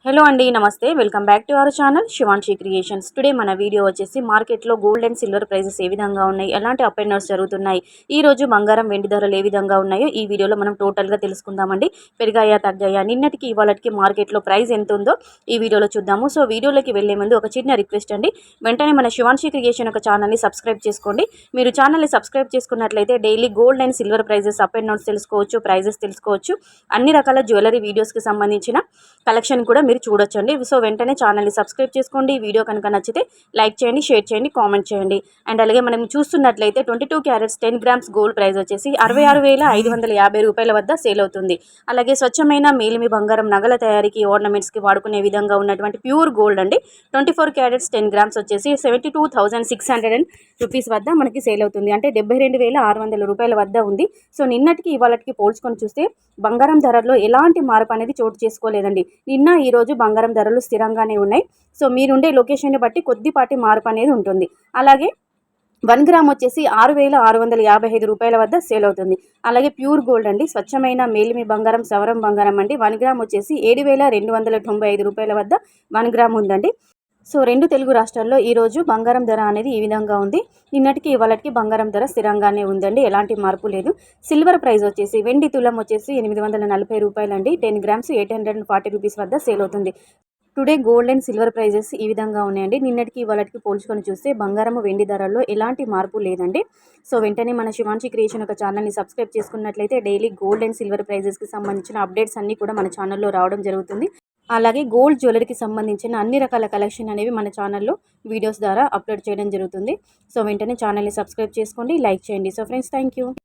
Hello అండి, నమస్తే. Welcome back to our channel Shivanshi creations. Today మన వీడియో వచ్చేసి మార్కెట్లో గోల్డ్ అండ్ సిల్వర్ ప్రైజెస్ ఏ విధంగా ఉన్నాయి, ఎలాంటి అప్ అండ్ డౌన్స్ జరుగుతున్నాయి, ఈ రోజు బంగారం వెండి ధరలు ఏ విధంగా ఉన్నాయో ఈ వీడియోలో మనం టోటల్గా తెలుసుకుందామండి. పెరిగాయా తగ్గాయా, నిన్నటికి ఇవాళకి మార్కెట్లో ప్రైస్ ఎంత ఉందో ఈ వీడియోలో చూద్దాము. సో వీడియోలోకి వెళ్లే ముందు ఒక చిన్న రిక్వెస్ట్ అండి, వెంటనే మన శివాన్షి క్రియేషన్ ఒక ఛానల్ని సబ్స్క్రైబ్ చేసుకోండి. మీరు ఛానల్ని సబ్స్క్రైబ్ చేసుకున్నట్లయితే daily gold and silver prices up and downs తెలుసుకోవచ్చు, ప్రైజెస్ తెలుసుకోవచ్చు. అన్ని రకాల జ్యువెలరీ వీడియోస్కి సంబంధించిన కలెక్షన్ కూడా మీరు చూడొచ్చండి. సో వెంటనే ఛానల్ని సబ్స్క్రైబ్ చేసుకోండి. వీడియో కనుక నచ్చితే లైక్ చేయండి, షేర్ చేయండి, కామెంట్ చేయండి. అండ్ అలాగే మనం చూస్తున్నట్లయితే 22 క్యారెట్స్ 10 గ్రామ్స్ గోల్డ్ ప్రైస్ వచ్చేసి 66,550 రూపాయల వద్ద సేల్ అవుతుంది. అలాగే స్వచ్ఛమైన మేలిమి బంగారం నగల తయారీకి, ఆర్నమెంట్స్కి వాడుకునే విధంగా ఉన్నటువంటి ప్యూర్ గోల్డ్ అండి 24 క్యారెట్స్ 10 గ్రామ్స్ వచ్చేసి 72,600 రూపీస్ వద్ద మనకి సేల్ అవుతుంది. అంటే 72,600 రూపాయల వద్ద ఉంది. సో నిన్నటికి ఇవాళకి పోల్చుకొని చూస్తే బంగారం ధరల్లో ఎలాంటి మార్పు అనేది చోటు చేసుకోలేదండి. నిన్న ఈరోజు బంగారం ధరలు స్థిరంగానే ఉన్నాయి. సో మీరుండే లొకేషన్ని బట్టి కొద్దిపాటి మార్పు అనేది ఉంటుంది. అలాగే 1 గ్రామ్ వచ్చేసి 6,655 రూపాయల వద్ద సేల్ అవుతుంది. అలాగే ప్యూర్ గోల్డ్ అండి, స్వచ్ఛమైన మేలిమి బంగారం సవరం బంగారం అండి 1 గ్రామ్ వచ్చేసి 7,295 రూపాయల వద్ద 1 గ్రామ్ ఉందండి. సో రెండు తెలుగు రాష్ట్రాల్లో ఈరోజు బంగారం ధర అనేది ఈ విధంగా ఉంది. నిన్నటికి ఇవాళకి బంగారం ధర స్థిరంగానే ఉందండి, ఎలాంటి మార్పు లేదు. సిల్వర్ ప్రైస్ వచ్చేసి వెండి తులం వచ్చేసి 840 రూపాయలు అండి. 10 గ్రామ్స్ 840 రూపీస్ వద్ద సేల్ అవుతుంది. Today gold and silver prices ఈ విధంగా ఉన్నాయండి. నిన్నటికి ఇవాళకి పోల్చుకొని చూస్తే బంగారం వెండి ధరల్లో ఎలాంటి మార్పు లేదండి. సో వెంటనే మన శివాన్షి క్రియేషన్ ఒక ఛానల్ని సబ్స్క్రైబ్ చేసుకున్నట్లయితే డైలీ గోల్డ్ అండ్ సిల్వర్ ప్రైజెస్కి సంబంధించిన అప్డేట్స్ అన్నీ కూడా మన ఛానల్లో రావడం జరుగుతుంది. అలాగే గోల్డ్ జ్యువెలరీకి సంబంధించిన అన్ని రకాల కలెక్షన్ అనేవి మన ఛానల్లో వీడియోస్ ద్వారా అప్లోడ్ చేయడం జరుగుతుంది. సో వెంటనే ఛానల్ని సబ్స్క్రైబ్ చేసుకోండి, లైక్ చేయండి. So friends, thank you.